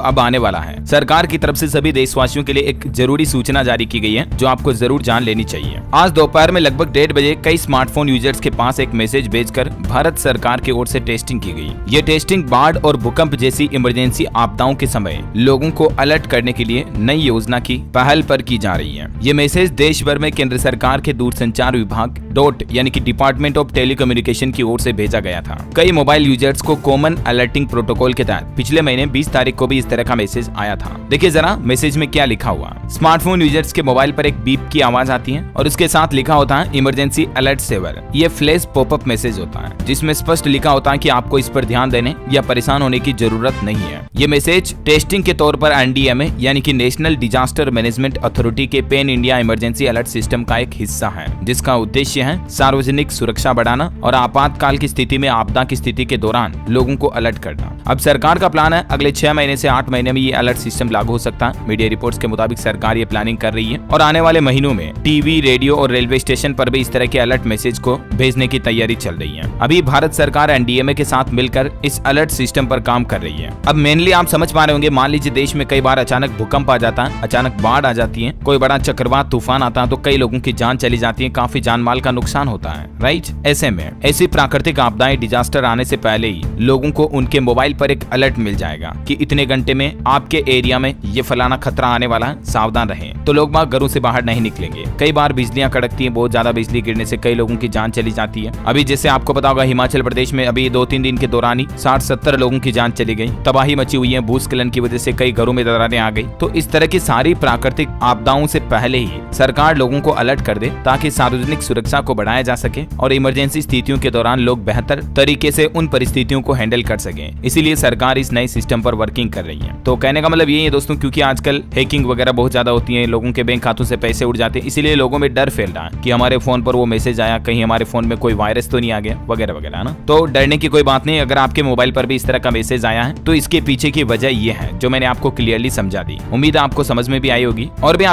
अब आने वाला है। सरकार की तरफ से सभी देशवासियों के लिए एक जरूरी सूचना जारी की गई है जो आपको जरूर जान लेनी चाहिए। आज दोपहर में लगभग 1:30 बजे कई स्मार्टफोन यूजर्स के पास एक मैसेज भेजकर भारत सरकार की ओर से टेस्टिंग की गई। ये टेस्टिंग बाढ़ और भूकंप जैसी इमरजेंसी आपदाओं के समय लोगों को अलर्ट करने के लिए नई योजना की पहल पर की जा रही है। ये मैसेज देश भर में केंद्र सरकार के दूरसंचार विभाग यानी कि डिपार्टमेंट ऑफ टेलीकम्युनिकेशन की ओर से भेजा गया था। कई मोबाइल यूजर्स को कॉमन अलर्टिंग प्रोटोकॉल के तहत पिछले महीने 20 तारीख को भी इस तरह का मैसेज आया था। देखिए जरा मैसेज में क्या लिखा हुआ। स्मार्टफोन यूजर्स के मोबाइल पर एक बीप की आवाज आती है और उसके साथ लिखा होता है इमरजेंसी अलर्ट सेवर। ये फ्लैश पॉपअप मैसेज होता है जिसमें स्पष्ट लिखा होता है कि आपको इस पर ध्यान देने या परेशान होने की जरूरत नहीं है। ये मैसेज टेस्टिंग के तौर पर NDMA यानी कि नेशनल डिजास्टर मैनेजमेंट अथॉरिटी के pan India emergency alert system का एक हिस्सा है, जिसका उद्देश्य है सार्वजनिक सुरक्षा बढ़ाना और आपातकाल की स्थिति में आपदा की स्थिति के दौरान लोगों को अलर्ट करना। अब सरकार का प्लान है अगले 6 महीने से 8 महीने में ये अलर्ट सिस्टम लागू हो सकता है। मीडिया रिपोर्ट्स के मुताबिक सरकार ये प्लानिंग कर रही है और आने वाले महीनों में टीवी, रेडियो और रेलवे स्टेशन पर भी इस तरह के अलर्ट मैसेज को भेजने की तैयारी चल रही है। अभी भारत सरकार NDMA के साथ मिलकर इस अलर्ट सिस्टम पर काम कर रही है। अब मेनली आप समझ पा रहे होंगे, मान लीजिए देश में कई बार अचानक भूकंप आ जाता है, अचानक बाढ़ आ जाती है, कोई बड़ा चक्रवात तूफान आता है तो कई लोगों की जान चली जाती है, काफी जान माल का नुकसान होता है, राइट। ऐसे में ऐसी प्राकृतिक आपदाएं, डिजास्टर आने से पहले ही लोगों को उनके मोबाइल पर एक अलर्ट मिल जाएगा कि इतने घंटे में आपके एरिया में ये फलाना खतरा आने वाला है, सावधान रहें। तो लोग घरों से बाहर नहीं निकलेंगे। कई बार बिजलियां कड़कती हैं, बहुत ज्यादा बिजली गिरने से कई लोगों की जान चली जाती है। अभी जैसे आपको पता होगा हिमाचल प्रदेश में अभी 2-3 दिन के दौरान ही 60-70 लोगों की जान चली गई, तबाही मची हुई है, भूस्खलन की वजह से कई घरों में दरारें आ गई। तो इस तरह की सारी प्राकृतिक आपदाओं से पहले ही सरकार लोगों को अलर्ट कर दे ताकि सार्वजनिक सुरक्षा को बढ़ाया जा सके और इमरजेंसी स्थितियों के दौरान लोग बेहतर तरीके से उन परिस्थितियों को हैंडल कर सके। इसीलिए सरकार इस नए सिस्टम पर वर्किंग कर रही है। तो कहने का मतलब यही है दोस्तों, क्योंकि आजकल हैकिंग वगैरह बहुत ज्यादा होती है, लोगों के बैंक खातों से पैसे उड़ जाते हैं, इसीलिए लोगों में डर फैल रहा है कि हमारे फोन पर वो मैसेज आया, कहीं हमारे फोन में कोई वायरस तो नहीं आ गया वगैरह वगैरह, है ना। तो डरने की कोई बात नहीं। अगर आपके मोबाइल पर भी इस तरह का मैसेज आया है तो इसके पीछे की वजह ये है जो मैंने आपको क्लियरली समझा दी। उम्मीद है आपको समझ में भी आई होगी और भी आप